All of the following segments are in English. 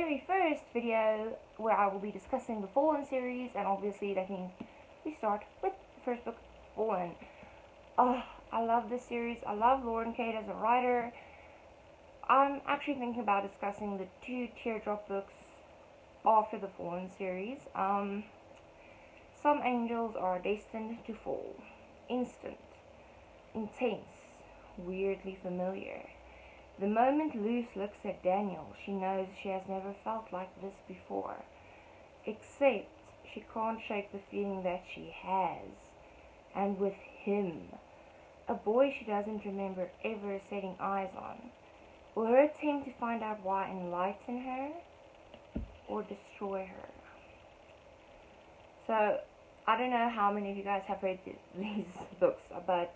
very first video where I will be discussing the Fallen series, and obviously that means we start with the first book, Fallen. Oh, I love this series. I love Lauren Kate as a writer. I'm actually thinking about discussing the 2 teardrop books after the Fallen series. Some angels are destined to fall. Instant, intense, weirdly familiar. The moment Luce looks at Daniel, she knows she has never felt like this before. Except she can't shake the feeling that she has. And with him, a boy she doesn't remember ever setting eyes on. Will her attempt to find out why enlighten her or destroy her? So, I don't know how many of you guys have read these books, but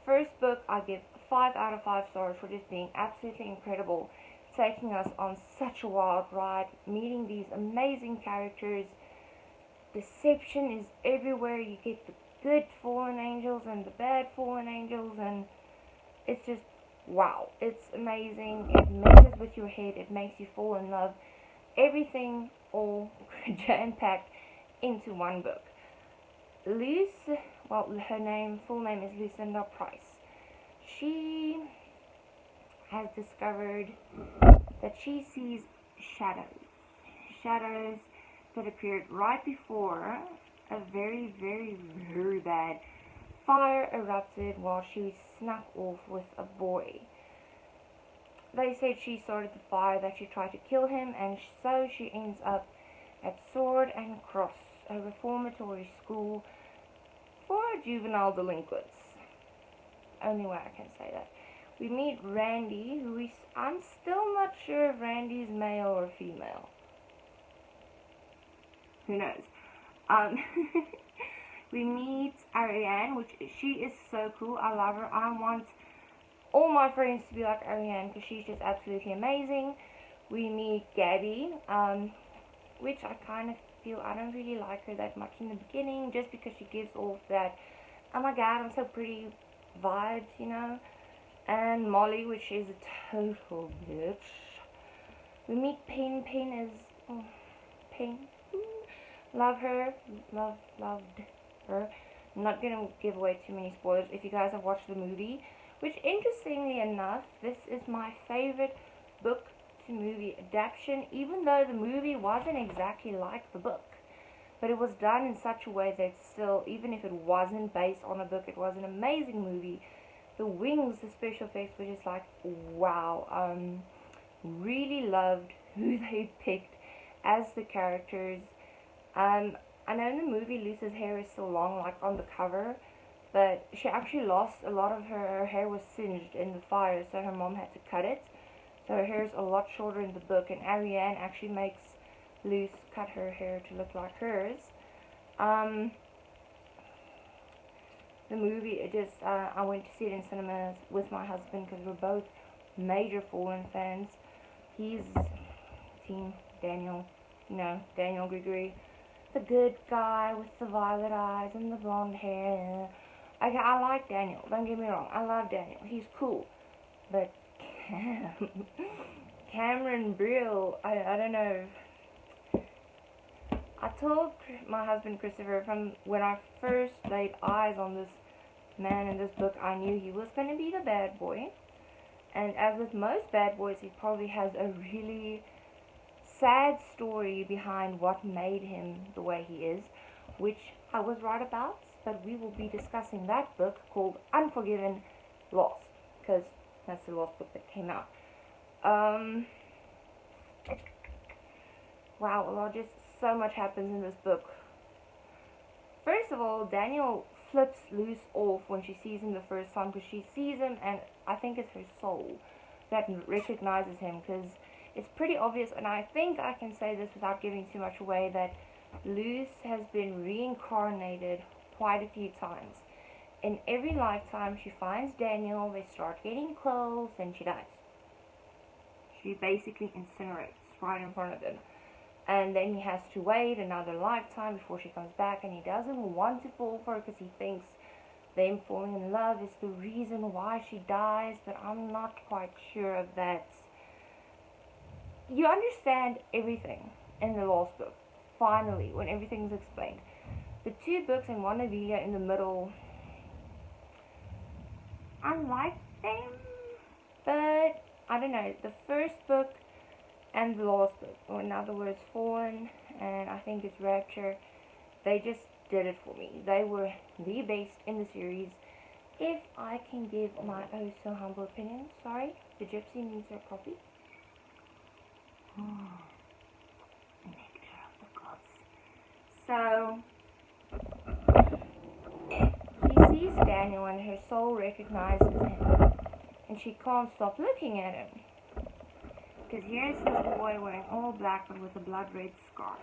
first book I give 5 out of 5 stars for just being absolutely incredible, taking us on such a wild ride, meeting these amazing characters. Deception is everywhere. You get the good fallen angels and the bad fallen angels, and it's just wow. It's amazing. It messes with your head. It makes you fall in love. Everything all jam-packed into one book. Luce, well, her full name is Lucinda Price. She has discovered that she sees shadows that appeared right before a very, very, very bad fire erupted while she snuck off with a boy. They said she started the fire, that she tried to kill him, and so she ends up at Sword and Cross, a reformatory school for juvenile delinquents. Only way I can say that. We meet Randy, I'm still not sure if Randy's male or female. Who knows? We meet Ariane, which she is so cool. I love her. I want all my friends to be like Ariane because she's just absolutely amazing. We meet Gabby, which I kind of feel I don't really like her that much in the beginning, just because she gives off that, oh my god, I'm so pretty vibes, you know. And Molly, which is a total bitch. We meet Pen. Pen is Pen. Love her. Loved her. I'm not gonna give away too many spoilers if you guys have watched the movie, which interestingly enough, this is my favorite book to movie adaptation, even though the movie wasn't exactly like the book. But it was done in such a way that still, even if it wasn't based on a book, it was an amazing movie. The wings, the special effects were just like, wow. Really loved who they picked as the characters. I know in the movie Luce's hair is still long, like on the cover, but she actually lost a lot of her hair was singed in the fire, so her mom had to cut it. So her hair is a lot shorter in the book, and Ariane actually makes Luce cut her hair to look like hers. The movie, I went to see it in cinemas with my husband because we're both major Fallen fans. He's Team Daniel, Daniel Gregory, the good guy with the violet eyes and the blonde hair. Okay, I like Daniel, don't get me wrong, I love Daniel, he's cool, but Cameron Brill, I don't know. I told my husband Christopher from when I first laid eyes on this man in this book, I knew he was going to be the bad boy. And as with most bad boys, he probably has a really sad story behind what made him the way he is, which I was right about, but we will be discussing that book called Unforgiven Lost, because that's the last book that came out. Wow, just so much happens in this book. First of all, Daniel flips Luce off when she sees him the first time, because she sees him, and I think it's her soul that recognizes him, because it's pretty obvious, and I think I can say this without giving too much away, that Luce has been reincarnated quite a few times. In every lifetime, she finds Daniel, they start getting close, and she dies. She basically incinerates right in front of him. And then he has to wait another lifetime before she comes back, and he doesn't want to fall for her because he thinks them falling in love is the reason why she dies, but I'm not quite sure of that. you understand everything in the last book. Finally, when everything's explained. The two books and one novella in the middle, I like them, but I don't know. The first book and the last book, or in other words, Fallen, and I think it's Rapture, they just did it for me. They were the best in the series. If I can give my oh so humble opinion, sorry, the gypsy needs her coffee. Nectar of the gods. So, he sees Daniel and her soul recognizes him, and she can't stop looking at him. Because here's this boy wearing all black but with a blood red scarf.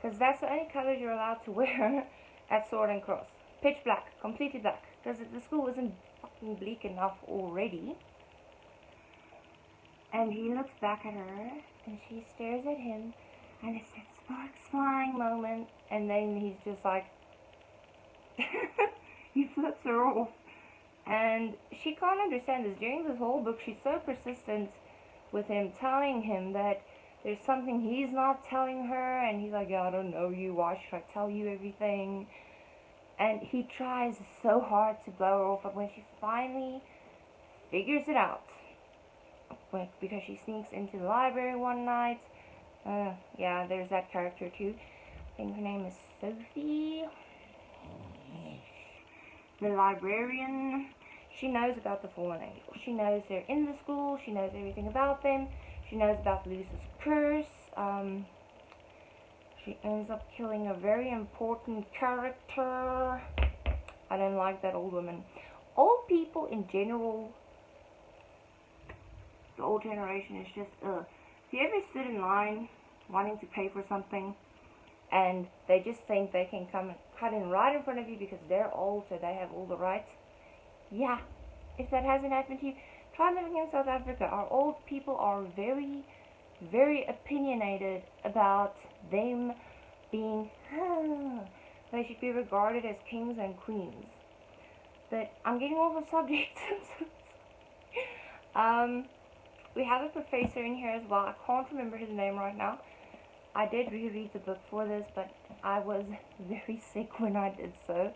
Because that's the only colors you're allowed to wear at Sword and Cross. Pitch black, completely black. Because the school isn't fucking bleak enough already. And he looks back at her, and she stares at him, and it's that sparks flying moment, and then he's just like, he flips her off. And she can't understand this. During this whole book, she's so persistent with him, telling him that there's something he's not telling her, and he's like, yeah, I don't know you, why should I tell you everything? And he tries so hard to blow her off, but when she finally figures it out, because she sneaks into the library one night, yeah, there's that character too, I think her name is Sophie, the librarian. She knows about the fallen angel. She knows they're in the school. She knows everything about them. She knows about Luce's curse. She ends up killing a very important character. I don't like that old woman. Old people in general, the old generation is just, If you ever stood in line wanting to pay for something, and they just think they can come and cut in right in front of you because they're old, so they have all the rights. Yeah, if that hasn't happened to you, try living in South Africa. Our old people are very, very opinionated about them being, they should be regarded as kings and queens. But I'm getting off the subject. We have a professor in here as well. I can't remember his name right now. I did reread the book for this, but I was very sick when I did so.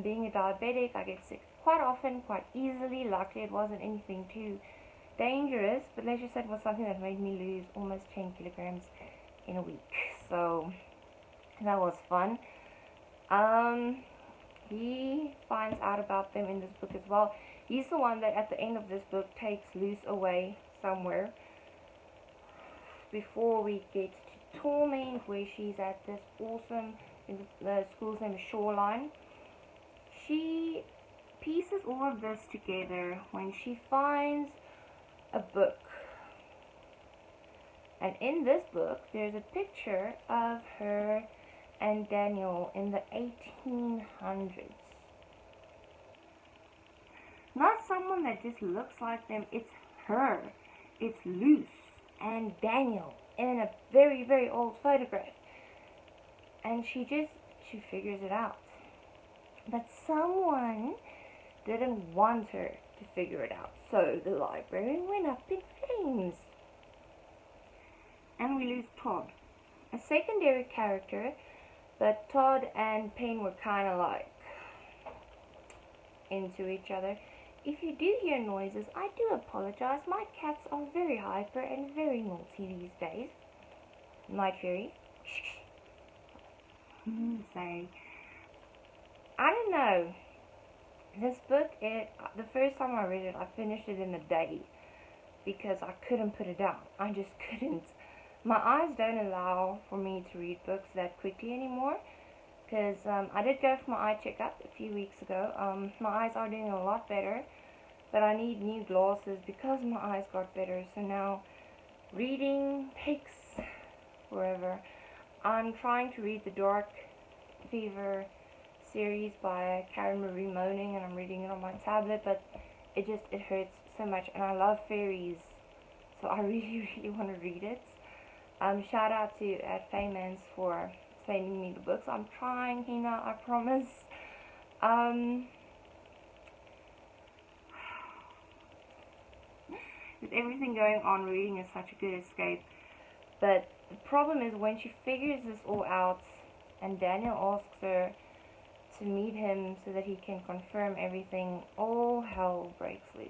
Being a diabetic, I get sick quite often, quite easily. Luckily, it wasn't anything too dangerous, but let's just say it was something that made me lose almost 10 kilograms in a week. So, that was fun. He finds out about them in this book as well. He's the one that at the end of this book takes Luce away somewhere before we get to Torment, where she's at this awesome, the school's name is Shoreline. She pieces all of this together when she finds a book. And in this book, there's a picture of her and Daniel in the 1800s. Not someone that just looks like them, it's her. It's Luce and Daniel in a very, very old photograph. And she figures it out. But someone didn't want her to figure it out. So the librarian went up in flames. And we lose Todd. A secondary character, but Todd and Payne were kind of like into each other. If you do hear noises, I do apologize. My cats are very hyper and very naughty these days. Night Fairy. Sorry. I don't know. This book, the first time I read it, I finished it in a day because I couldn't put it down. I just couldn't. My eyes don't allow for me to read books that quickly anymore because I did go for my eye checkup a few weeks ago. My eyes are doing a lot better, but I need new glasses because my eyes got better. So now reading takes forever. I'm trying to read the Dark Fever series by Karen Marie Moaning, and I'm reading it on my tablet, but it hurts so much, and I love fairies, so I really, really want to read it. Shout out to Faymans for sending me the books. I'm trying, Hina, I promise. with everything going on, reading is such a good escape. But the problem is when she figures this all out and Daniel asks her to meet him so that he can confirm everything, all hell breaks loose.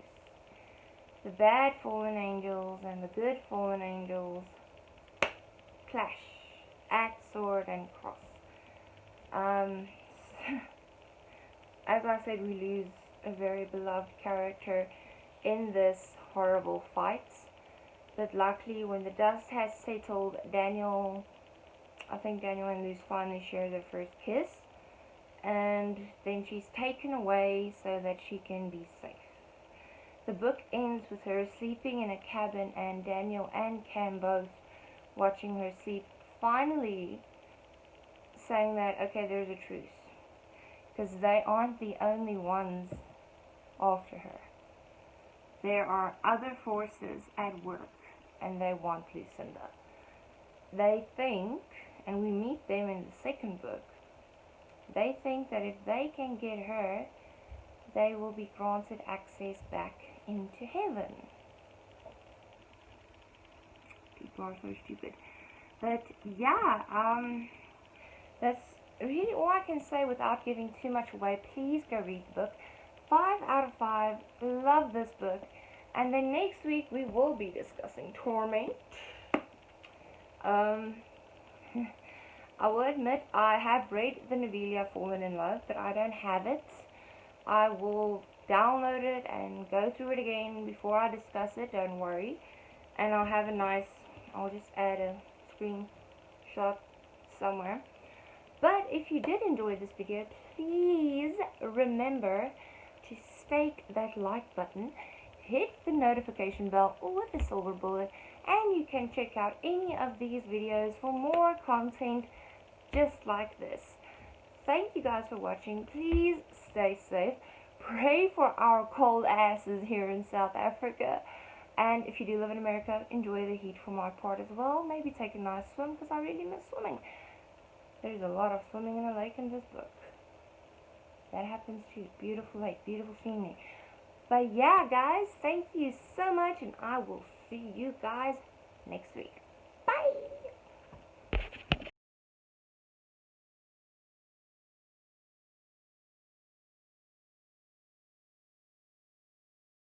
The bad fallen angels and the good fallen angels clash at sword and cross. As I said, we lose a very beloved character in this horrible fight. But luckily, when the dust has settled, I think Daniel and Luz finally share their first kiss. And then she's taken away so that she can be safe. The book ends with her sleeping in a cabin and Daniel and Cam both watching her sleep, finally saying that, okay, there's a truce. Because they aren't the only ones after her. There are other forces at work and they want Lucinda. They think, and we meet them in the second book, they think that if they can get her, they will be granted access back into heaven. People are so stupid. But yeah, that's really all I can say without giving too much away. Please go read the book. 5 out of 5. Love this book. And then next week we will be discussing Torment. I will admit I have read the novella Fallen in Love, but I don't have it. I will download it and go through it again before I discuss it, don't worry. And I'll have a nice, I'll just add a screenshot somewhere. But if you did enjoy this video, please remember to stake that like button, hit the notification bell with the silver bullet, and you can check out any of these videos for more content just like this. Thank you guys for watching. Please stay safe. Pray for our cold asses here in South Africa. And if you do live in America, enjoy the heat for my part as well. Maybe take a nice swim, because I really miss swimming. There's a lot of swimming in the lake in this book. That happens too. Beautiful lake, beautiful scenery. But yeah, guys, thank you so much, and I will see you guys next week.